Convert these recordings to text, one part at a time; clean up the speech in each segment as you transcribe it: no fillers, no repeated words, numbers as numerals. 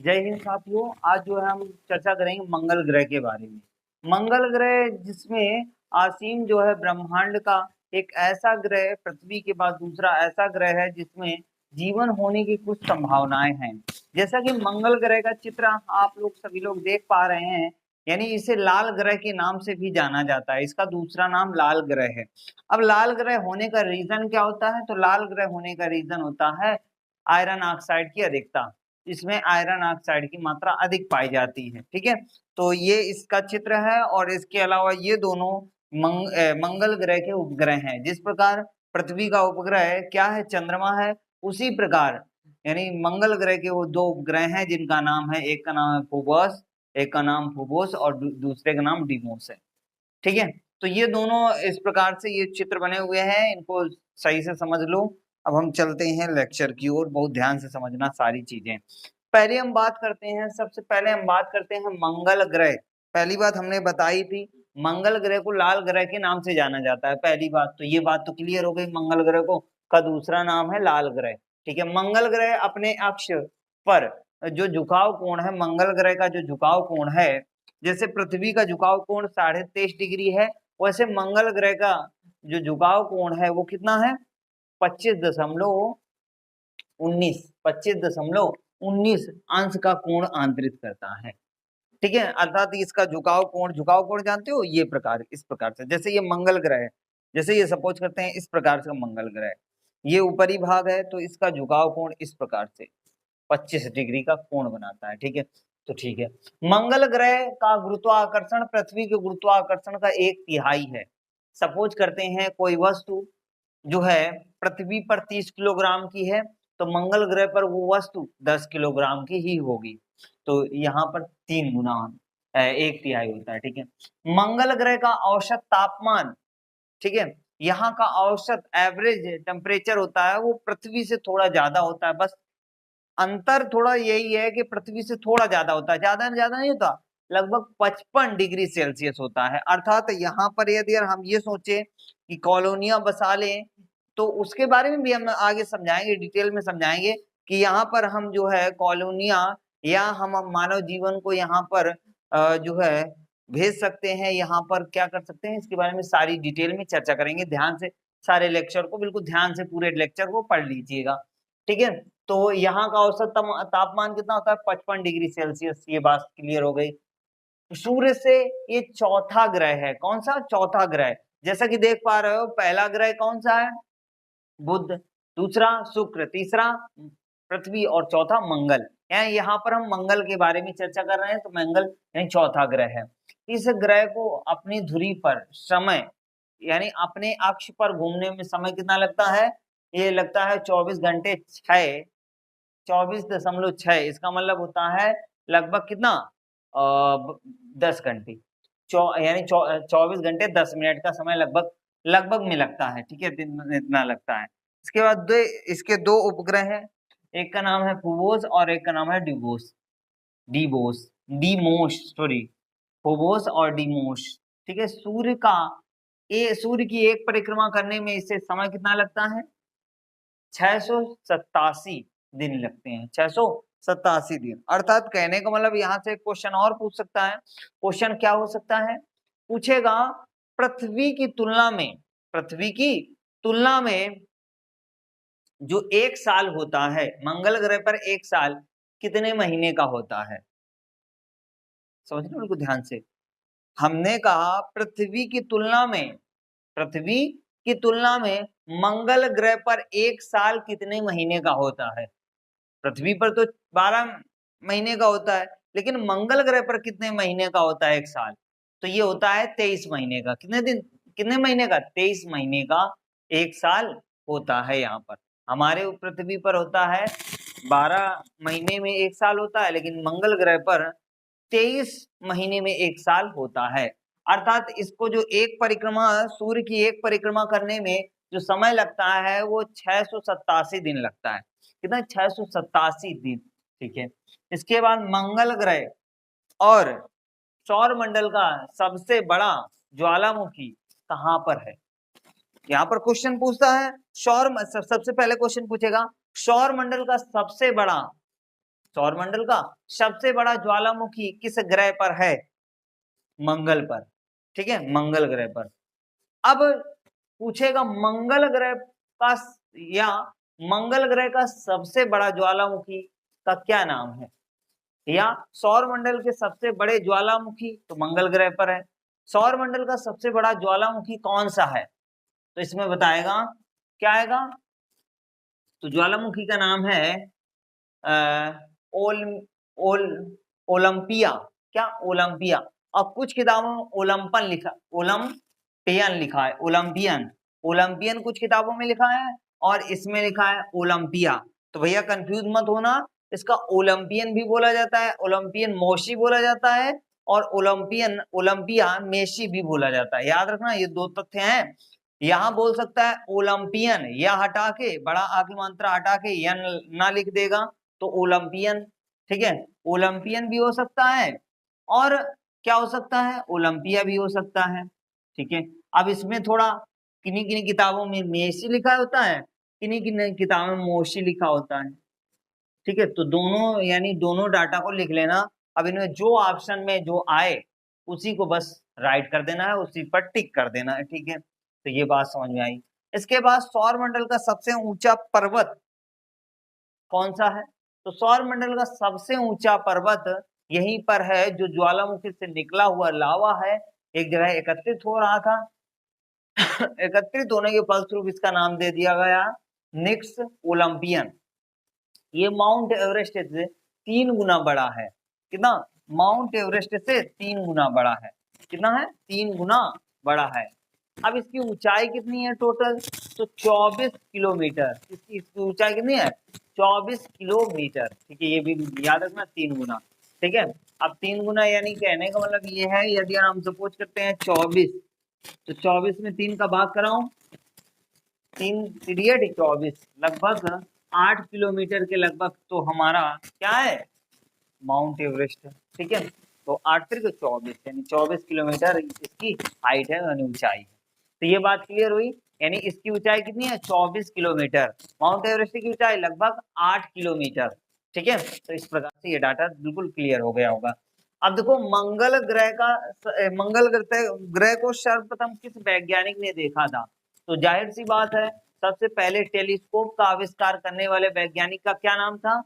जय हिंद साथियों। आज जो है हम चर्चा करेंगे मंगल ग्रह के बारे में। मंगल ग्रह जिसमें आसीन जो है ब्रह्मांड का एक ऐसा ग्रह, पृथ्वी के बाद दूसरा ऐसा ग्रह है जिसमें जीवन होने की कुछ संभावनाएं हैं। जैसा कि मंगल ग्रह का चित्र आप लोग सभी लोग देख पा रहे हैं, यानी इसे लाल ग्रह के नाम से भी जाना जाता है। इसका दूसरा नाम लाल ग्रह है। अब लाल ग्रह होने का रीजन क्या होता है? तो लाल ग्रह होने का रीजन होता है आयरन ऑक्साइड की अधिकता। इसमें आयरन ऑक्साइड की मात्रा अधिक पाई जाती है। ठीक है, तो ये इसका चित्र है। और इसके अलावा ये दोनों मंगल ग्रह के उपग्रह हैं। जिस प्रकार पृथ्वी का उपग्रह क्या है? चंद्रमा है। उसी प्रकार यानी मंगल ग्रह के वो दो उपग्रह हैं जिनका नाम है, एक का नाम है फोबोस, एक का नाम फोबोस और दूसरे का नाम डिमोस है। ठीक है, तो ये दोनों इस प्रकार से ये चित्र बने हुए हैं, इनको सही से समझ लो। अब हम चलते हैं लेक्चर की ओर, बहुत ध्यान से समझना सारी चीजें। पहले हम बात करते हैं, सबसे पहले हम बात करते हैं मंगल ग्रह। पहली बात हमने बताई थी, मंगल ग्रह को लाल ग्रह के नाम से जाना जाता है। पहली बात तो ये बात तो क्लियर हो गई, मंगल ग्रह को का दूसरा नाम है लाल ग्रह। ठीक है, मंगल ग्रह अपने अक्ष पर जो झुकाव कोण है, मंगल ग्रह का जो झुकाव कोण है, जैसे पृथ्वी का झुकाव कोण 23.5 डिग्री है, वैसे मंगल ग्रह का जो झुकाव कोण है वो कितना है? 25.19 अंश का कोण आंतरित करता है। ठीक है, अर्थात इसका झुकाव कोण जानते हो, ये प्रकार इस प्रकार से, जैसे ये मंगल ग्रह है, जैसे ये सपोज करते हैं इस प्रकार से मंगल ग्रह, ये ऊपरी भाग है, तो इसका झुकाव कोण इस प्रकार से 25 डिग्री का कोण बनाता है। ठीक है, तो ठीक है, मंगल ग्रह का गुरुत्वाकर्षण पृथ्वी के गुरुत्वाकर्षण का 1/3 है। सपोज करते हैं कोई वस्तु जो है पृथ्वी पर 30 किलोग्राम की है, तो मंगल ग्रह पर वो वस्तु 10 किलोग्राम की ही होगी। तो यहाँ पर 3 गुना 1/3 होता है। ठीक है, मंगल ग्रह का औसत तापमान, ठीक है, यहाँ का औसत एवरेज टेम्परेचर होता है वो पृथ्वी से थोड़ा ज्यादा होता है। बस अंतर थोड़ा यही है कि पृथ्वी से थोड़ा ज्यादा होता है, ज्यादा नहीं होता, लगभग 55 डिग्री सेल्सियस होता है। अर्थात यहाँ पर यदि हम ये सोचे कि कॉलोनियां बसा लें, तो उसके बारे में भी हम आगे समझाएंगे, डिटेल में समझाएंगे कि यहाँ पर हम जो है कॉलोनियां या हम मानव जीवन को यहाँ पर जो है भेज सकते हैं, यहाँ पर क्या कर सकते हैं, इसके बारे में सारी डिटेल में चर्चा करेंगे। ध्यान से सारे लेक्चर को, बिल्कुल ध्यान से पूरे लेक्चर को पढ़ लीजिएगा। ठीक है, तो यहाँ का औसत तापमान कितना होता है? 55 डिग्री सेल्सियस। ये बात क्लियर हो गई। सूर्य से ये चौथा ग्रह है। कौन सा? चौथा ग्रह। जैसा कि देख पा रहे हो, पहला ग्रह कौन सा है? बुध, दूसरा शुक्र, तीसरा पृथ्वी और चौथा मंगल। यहाँ पर हम मंगल के बारे में चर्चा कर रहे हैं, तो मंगल यानी चौथा ग्रह है। इस ग्रह को अपनी धुरी पर समय यानी अपने अक्ष पर घूमने में समय कितना लगता है? ये लगता है 24 घंटे 6, 24.6। इसका मतलब होता है लगभग कितना? 10 घंटे, यानी 24 घंटे 10 मिनट का समय लगभग लगभग में लगता है। ठीक है, दिन में इतना लगता है। इसके बाद इसके दो उपग्रह हैं, एक का नाम है फोबोस और एक का नाम है डिवोस डीबोस डीमोस सॉरी, फोबोस और डीमोस। ठीक है, सूर्य की एक परिक्रमा करने में इससे समय कितना लगता है? 687 दिन लगते हैं, 687 दिन। अर्थात कहने का मतलब यहाँ से क्वेश्चन और पूछ सकता है। क्वेश्चन क्या हो सकता है? पूछेगा पृथ्वी की तुलना में जो एक साल होता है, मंगल ग्रह पर एक साल कितने महीने का होता है? समझना बिल्कुल ध्यान से। हमने कहा पृथ्वी की तुलना में मंगल ग्रह पर एक साल कितने महीने का होता है? पृथ्वी पर तो 12 महीने का होता है, लेकिन मंगल ग्रह पर कितने महीने का होता है एक साल? तो ये होता है 23 महीने का। कितने महीने का? 23 महीने का एक साल होता है। यहाँ पर हमारे पृथ्वी पर होता है 12 महीने में एक साल होता है, लेकिन मंगल ग्रह पर 23 महीने में एक साल होता है। अर्थात इसको जो एक परिक्रमा, सूर्य की एक परिक्रमा करने में जो समय लगता है वो 687 दिन लगता है। कितना? 687 दिन। ठीक है, इसके बाद मंगल ग्रह और सौर मंडल का सबसे बड़ा ज्वालामुखी कहाँ पर है? यहाँ पर क्वेश्चन पूछता है सबसे पहले क्वेश्चन पूछेगा सौर मंडल का सबसे बड़ा सौरमंडल का सबसे बड़ा ज्वालामुखी किस ग्रह पर है? मंगल पर, ठीक है, मंगल ग्रह पर। अब पूछेगा मंगल ग्रह का या मंगल ग्रह का सबसे बड़ा ज्वालामुखी का क्या नाम है? या सौरमंडल के सबसे बड़े ज्वालामुखी तो मंगल ग्रह पर है, सौरमंडल का सबसे बड़ा ज्वालामुखी कौन सा है? तो इसमें बताएगा क्या आएगा, तो ज्वालामुखी का नाम है ओल ओल ओलंपिया, क्या ओलंपिया। और कुछ किताबों में ओलंपन लिखा, ओलंपियन लिखा है, ओलंपियन, ओलंपियन कुछ किताबों में लिखा है और इसमें लिखा है ओलंपिया। तो भैया कंफ्यूज मत होना, इसका ओलंपियन भी बोला जाता है, ओलंपियन मोशी बोला जाता है और ओलंपियन ओलंपिया मेशी भी बोला जाता है। याद रखना ये दो तथ्य हैं। यहाँ बोल सकता है ओलंपियन, या हटा के बड़ा आ की मात्रा हटा के या ना लिख देगा तो ओलंपियन, ठीक है, ओलंपियन भी हो सकता है और क्या हो सकता है, ओलंपिया भी हो सकता है, ठीक है। अब इसमें थोड़ा किन्हीं किन्हीं किताबों में मेशी लिखा होता है, किन्हीं किन्हीं किताबों में मोशी लिखा होता है, ठीक है। तो दोनों यानी दोनों डाटा को लिख लेना। अब इनमें जो ऑप्शन में जो आए उसी को बस राइट कर देना है, उसी पर टिक कर देना है, ठीक है। तो ये बात समझ में आई। इसके बाद सौरमंडल का सबसे ऊंचा पर्वत कौन सा है? तो सौरमंडल का सबसे ऊंचा पर्वत यहीं पर है, जो ज्वालामुखी से निकला हुआ लावा है, एक जगह एकत्रित हो रहा था। एकत्रित होने के फलस्वरूप इसका नाम दे दिया गया निक्स ओलंपियन। ये माउंट एवरेस्ट से 3 गुना बड़ा है। कितना? माउंट एवरेस्ट से 3 गुना बड़ा है। कितना है? 3 गुना बड़ा है। अब इसकी ऊंचाई कितनी है टोटल? तो 24 किलोमीटर। इसकी ऊंचाई कितनी है? 24 किलोमीटर, ठीक है। ये भी याद रखना, 3 गुना, ठीक है। अब 3 गुना यानी कहने का मतलब ये है, यदि हम सपोज करते हैं 24, तो 24 में 3 का भाग कराऊं, 3 पीरियड 24, लगभग 8 किलोमीटर के लगभग तो हमारा क्या है, माउंट एवरेस्ट है, ठीक है। तो 8 फिर 24 यानी 24 किलोमीटर इसकी हाइट है यानी ऊंचाई है। तो ये बात क्लियर हुई, यानी इसकी ऊंचाई कितनी है? 24 किलोमीटर। माउंट एवरेस्ट की ऊंचाई लगभग 8 किलोमीटर, ठीक है। तो इस प्रकार से ये डाटा बिल्कुल क्लियर हो गया होगा। अब देखो मंगल ग्रह का, मंगल ग्रह को सर्वप्रथम किस वैज्ञानिक ने देखा था? तो जाहिर सी बात है, सबसे पहले टेलीस्कोप का आविष्कार करने वाले वैज्ञानिक का क्या नाम था?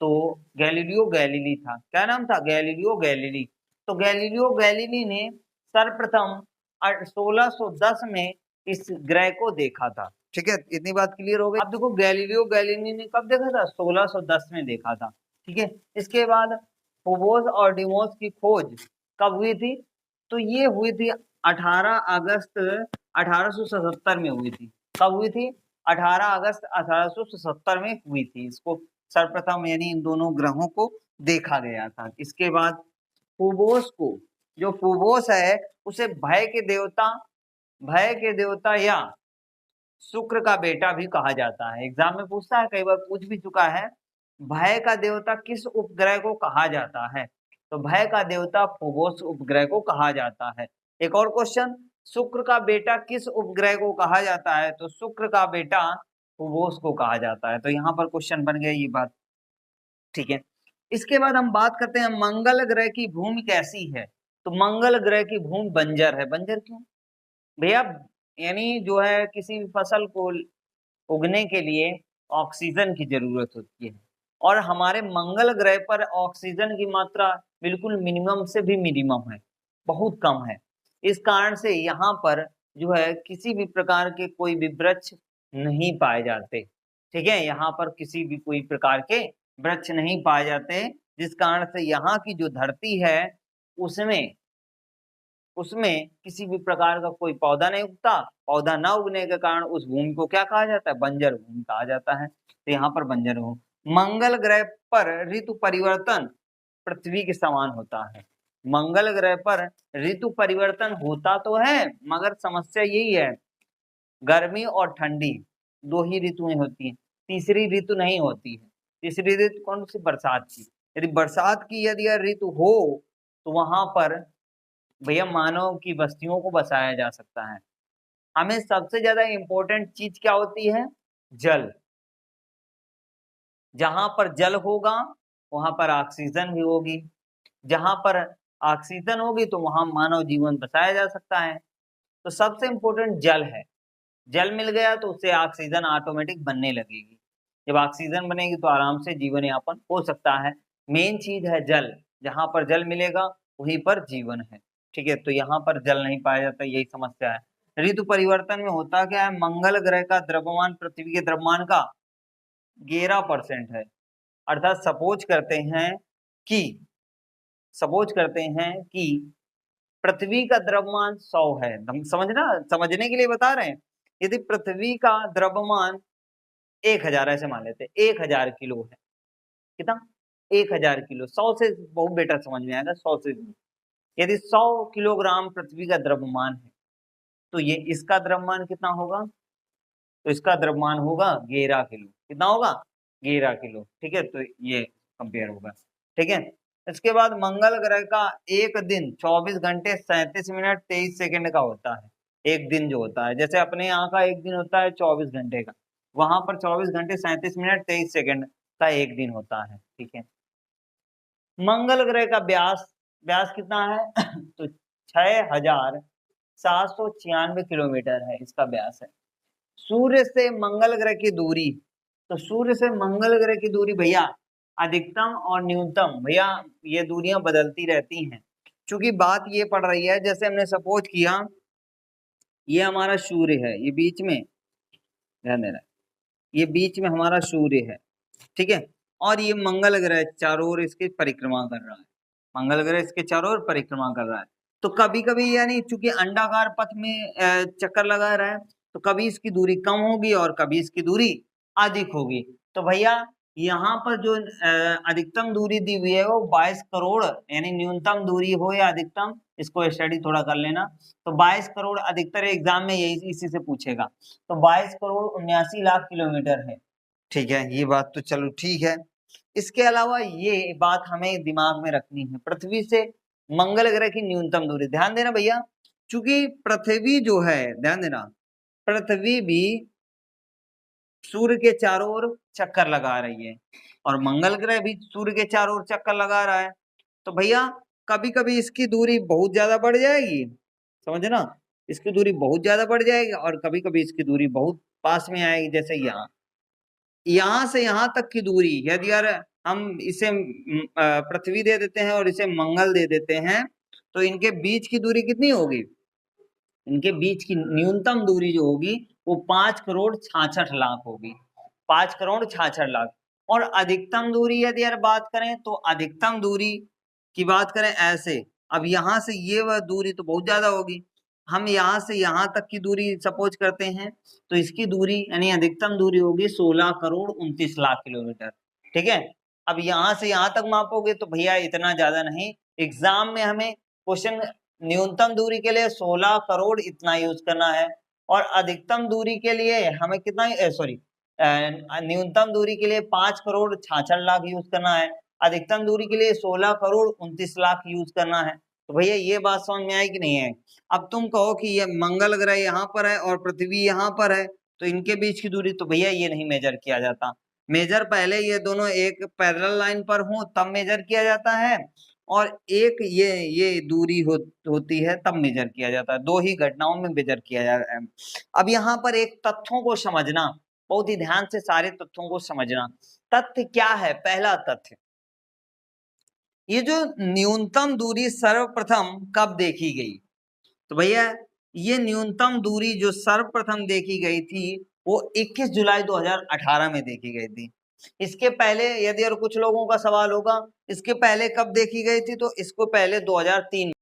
तो गैलीलियो गैलीली था। क्या नाम था? Galileo Galilei. तो गैलीलियो गैलीली ने सर्वप्रथम 1610 में इस ग्रह को देखा था, ठीक है। इतनी बात क्लियर हो गई। अब देखो गैलीलियो गैलीली ने कब देखा था? 1610 में देखा था, ठीक है। इसके बाद फोबोस और डिमोस की खोज कब हुई थी? तो ये हुई थी 18 अगस्त 1877 में हुई थी। कब हुई थी? 18 अगस्त 1877 में हुई थी। इसको सर्वप्रथम यानी इन दोनों ग्रहों को देखा गया था। इसके बाद फोबोस को, जो फोबोस है उसे भय के देवता या शुक्र का बेटा भी कहा जाता है। एग्जाम में पूछता है, कई बार पूछ भी चुका है, भय का देवता किस उपग्रह को कहा जाता है? तो भय का देवता फोबोस उपग्रह को कहा जाता है। एक और क्वेश्चन, शुक्र का बेटा किस उपग्रह को कहा जाता है? तो शुक्र का बेटा फोबोस को कहा जाता है। तो यहाँ पर क्वेश्चन बन गया ये बात, ठीक है। इसके बाद हम बात करते हैं मंगल ग्रह की भूमि कैसी है? तो मंगल ग्रह की भूमि बंजर है। बंजर क्यों भैया? यानी जो है किसी भी फसल को उगने के लिए ऑक्सीजन की जरूरत होती है और हमारे मंगल ग्रह पर ऑक्सीजन की मात्रा बिल्कुल मिनिमम से भी मिनिमम है, बहुत कम है। इस कारण से यहाँ पर जो है किसी भी प्रकार के कोई भी वृक्ष नहीं पाए जाते, ठीक है। यहाँ पर किसी भी कोई प्रकार के वृक्ष नहीं पाए जाते, जिस कारण से यहाँ की जो धरती है उसमें उसमें किसी भी प्रकार का कोई पौधा नहीं उगता। पौधा ना उगने के कारण उस भूमि को क्या कहा जाता है? बंजर भूमि कहा जाता है। तो यहाँ पर बंजर भूमि। मंगल ग्रह पर ऋतु परिवर्तन पृथ्वी के समान होता है। मंगल ग्रह पर ऋतु परिवर्तन होता तो है, मगर समस्या यही है, गर्मी और ठंडी 2 ही ऋतुएं होती हैं, तीसरी ऋतु नहीं होती है। तीसरी ऋतु कौन सी? बरसात की। यदि बरसात की यदि ऋतु हो तो वहां पर भैया मानव की बस्तियों को बसाया जा सकता है। हमें सबसे ज्यादा इंपॉर्टेंट चीज क्या होती है? जल। जहां पर जल होगा वहां पर ऑक्सीजन भी होगी। जहां पर ऑक्सीजन होगी तो वहां मानव जीवन बचाया जा सकता है। तो सबसे इंपॉर्टेंट जल है। जल मिल गया तो उससे ऑक्सीजन ऑटोमेटिक बनने लगेगी। जब ऑक्सीजन बनेगी तो आराम से जीवन यापन हो सकता है। मेन चीज है जल। जहां पर जल मिलेगा वहीं पर जीवन है। ठीक है, तो यहाँ पर जल नहीं पाया जाता, यही समस्या है। ऋतु परिवर्तन में होता क्या है, मंगल ग्रह का द्रव्यमान पृथ्वी के द्रव्यमान का 11% है। अर्थात कि सपोज करते हैं कि पृथ्वी का द्रव्यमान 100 है। हम समझने के लिए बता रहे हैं। यदि पृथ्वी का द्रव्यमान 1000 ऐसे मान लेते हैं, 1000 किलो है। कितना? 1000 किलो। 100 से बहुत बेटर समझ में आएगा, 100 से। यदि 100 किलोग्राम पृथ्वी का द्रव्यमान है तो ये इसका द्रव्यमान कितना होगा? तो इसका द्रव्यमान होगा 11 किलो। कितना होगा? 11 किलो। ठीक है, तो ये कंपेयर होगा। ठीक है, इसके बाद मंगल ग्रह का एक दिन 24 घंटे 37 मिनट 23 सेकंड का होता है। एक दिन जो होता है, जैसे अपने यहाँ का एक दिन होता है 24 घंटे का, वहां पर 24 घंटे 37 मिनट 23 सेकंड का एक दिन होता है। ठीक है, मंगल ग्रह का व्यास व्यास कितना है? तो 6796 किलोमीटर है इसका व्यास है। सूर्य से मंगल ग्रह की दूरी, तो सूर्य से मंगल ग्रह की दूरी भैया अधिकतम और न्यूनतम, भैया ये दूरियां बदलती रहती हैं। क्योंकि बात ये पड़ रही है, जैसे हमने सपोज किया ये हमारा सूर्य है, ये बीच में, ध्यान देना, ये बीच में हमारा सूर्य है। ठीक है, और ये मंगल ग्रह चारों ओर इसकी परिक्रमा कर रहा है। मंगल ग्रह इसके चारों ओर परिक्रमा कर रहा है। तो कभी कभी यानी चूंकि अंडाकार पथ में चक्कर लगा रहा है, तो कभी इसकी दूरी कम होगी और कभी इसकी दूरी अधिक होगी। तो भैया यहाँ पर जो अधिकतम दूरी दी हुई है वो 22 करोड़, यानी न्यूनतम दूरी हो या अधिकतम, इसको स्टडी थोड़ा कर लेना। तो 22 करोड़ अधिकतर एग्जाम में यही इसी से पूछेगा। तो 22 करोड़ 79 लाख किलोमीटर है। ठीक है, ये बात तो चलो ठीक है। इसके अलावा ये बात हमें दिमाग में रखनी है, पृथ्वी से मंगल ग्रह की न्यूनतम दूरी। ध्यान देना भैया, क्योंकि पृथ्वी जो है, ध्यान देना, पृथ्वी भी सूर्य के चारों ओर चक्कर लगा रही है और मंगल ग्रह भी सूर्य के चारों ओर चक्कर लगा रहा है। तो भैया कभी कभी इसकी दूरी बहुत ज्यादा बढ़ जाएगी, समझना, इसकी दूरी बहुत ज्यादा बढ़ जाएगी, और कभी कभी इसकी दूरी बहुत पास में आएगी। जैसे यहाँ से यहाँ तक की दूरी, यदि यार हम इसे पृथ्वी दे देते हैं और इसे मंगल दे देते हैं, तो इनके बीच की दूरी कितनी होगी? इनके बीच की न्यूनतम दूरी जो होगी वो 5 करोड़ 66 लाख होगी। 5 करोड़ 66 लाख। और अधिकतम दूरी यदि यार बात करें, तो अधिकतम दूरी की बात करें ऐसे, अब यहाँ से ये वह दूरी तो बहुत ज्यादा होगी। हम यहाँ से यहाँ तक की दूरी सपोज करते हैं, तो इसकी दूरी यानी अधिकतम दूरी होगी 16 करोड़ 29 लाख किलोमीटर। ठीक है, अब यहाँ से यहाँ तक मापोगे तो भैया इतना ज्यादा नहीं। एग्जाम में हमें क्वेश्चन न्यूनतम दूरी के लिए 16 करोड़ इतना यूज करना है, और अधिकतम दूरी के लिए हमें कितना, सॉरी, न्यूनतम दूरी के लिए 5 करोड़ 66 लाख यूज करना है, अधिकतम दूरी के लिए 16 करोड़ 29 लाख यूज करना है। तो भैया ये बात समझ में आई कि नहीं है? अब तुम कहो कि ये मंगल ग्रह यहाँ पर है और पृथ्वी यहाँ पर है, तो इनके बीच की दूरी, तो भैया ये नहीं मेजर किया जाता। मेजर पहले ये दोनों एक पैरेलल लाइन पर हो तब मेजर किया जाता है, और एक ये दूरी होती है तब मेजर किया जाता है। दो ही घटनाओं में मेजर किया जाता है। अब यहाँ पर एक तथ्यों को समझना, बहुत ही ध्यान से सारे तथ्यों को समझना। तथ्य क्या है? पहला तथ्य, ये जो न्यूनतम दूरी सर्वप्रथम कब देखी गई? तो भैया ये न्यूनतम दूरी जो सर्वप्रथम देखी गई थी वो 21 जुलाई 2018 में देखी गई थी। इसके पहले यदि और कुछ लोगों का सवाल होगा इसके पहले कब देखी गई थी, तो इसको पहले 2003